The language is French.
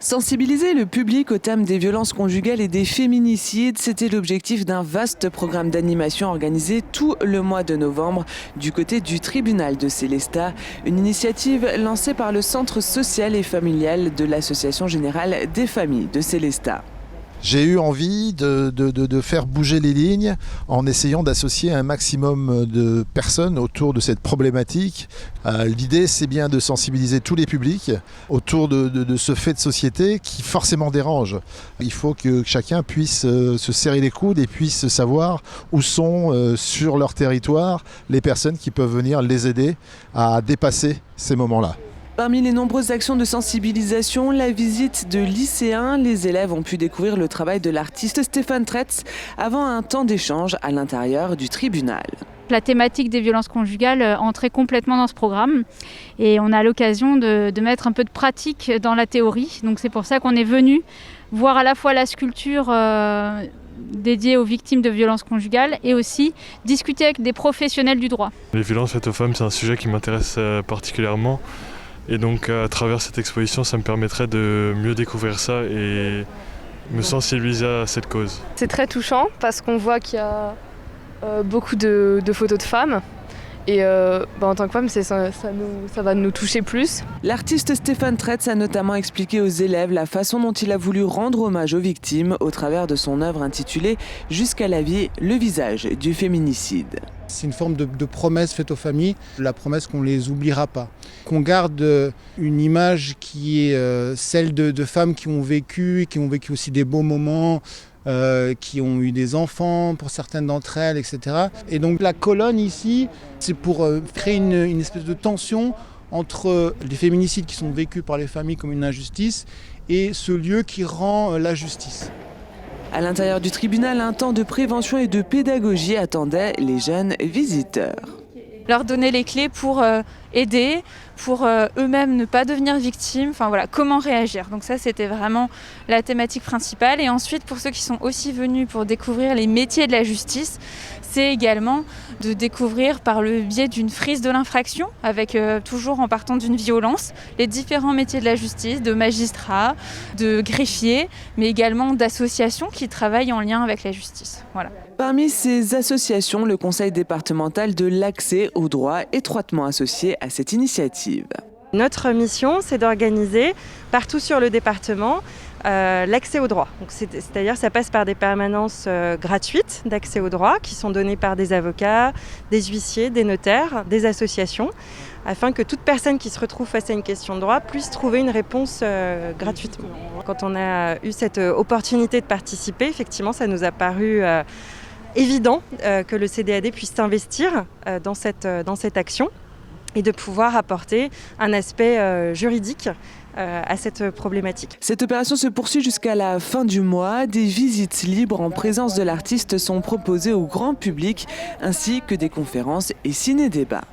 Sensibiliser le public au thème des violences conjugales et des féminicides, c'était l'objectif d'un vaste programme d'animation organisé tout le mois de novembre du côté du tribunal de Sélestat. Une initiative lancée par le centre social et familial de l'Association générale des familles de Sélestat. J'ai eu envie de faire bouger les lignes en essayant d'associer un maximum de personnes autour de cette problématique. L'idée, c'est bien de sensibiliser tous les publics autour de ce fait de société qui forcément dérange. Il faut que chacun puisse se serrer les coudes et puisse savoir où sont sur leur territoire les personnes qui peuvent venir les aider à dépasser ces moments-là. Parmi les nombreuses actions de sensibilisation, la visite de lycéens, les élèves ont pu découvrir le travail de l'artiste Stéphane Tretz avant un temps d'échange à l'intérieur du tribunal. La thématique des violences conjugales entrait complètement dans ce programme et on a l'occasion de mettre un peu de pratique dans la théorie. Donc c'est pour ça qu'on est venu voir à la fois la sculpture dédiée aux victimes de violences conjugales et aussi discuter avec des professionnels du droit. Les violences faites aux femmes, c'est un sujet qui m'intéresse particulièrement. Et donc à travers cette exposition, ça me permettrait de mieux découvrir ça et me sensibiliser à cette cause. C'est très touchant parce qu'on voit qu'il y a beaucoup de photos de femmes. Et en tant que femme, ça va nous toucher plus. L'artiste Stéphane Tretz a notamment expliqué aux élèves la façon dont il a voulu rendre hommage aux victimes au travers de son œuvre intitulée « Jusqu'à la vie, le visage du féminicide ». C'est une forme de promesse faite aux familles, la promesse qu'on ne les oubliera pas. Qu'on garde une image qui est celle de femmes qui ont vécu aussi des beaux moments, qui ont eu des enfants pour certaines d'entre elles, etc. Et donc la colonne ici, c'est pour créer une espèce de tension entre les féminicides qui sont vécus par les familles comme une injustice et ce lieu qui rend la justice. À l'intérieur du tribunal, un temps de prévention et de pédagogie attendait les jeunes visiteurs. Leur donner les clés pour aider, pour eux-mêmes ne pas devenir victimes, enfin voilà, comment réagir. Donc ça, c'était vraiment la thématique principale. Et ensuite, pour ceux qui sont aussi venus pour découvrir les métiers de la justice, c'est également de découvrir par le biais d'une frise de l'infraction, avec toujours en partant d'une violence, les différents métiers de la justice, de magistrats, de greffiers, mais également d'associations qui travaillent en lien avec la justice. Voilà. Parmi ces associations, le Conseil départemental de l'accès au droit, étroitement associé à cette initiative. Notre mission, c'est d'organiser partout sur le département l'accès au droit. C'est-à-dire ça passe par des permanences gratuites d'accès au droit qui sont données par des avocats, des huissiers, des notaires, des associations, afin que toute personne qui se retrouve face à une question de droit puisse trouver une réponse gratuitement. Quand on a eu cette opportunité de participer, effectivement, ça nous a paru évident que le CDAD puisse s'investir dans cette action et de pouvoir apporter un aspect juridique à cette problématique. Cette opération se poursuit jusqu'à la fin du mois. Des visites libres en présence de l'artiste sont proposées au grand public, ainsi que des conférences et ciné-débats.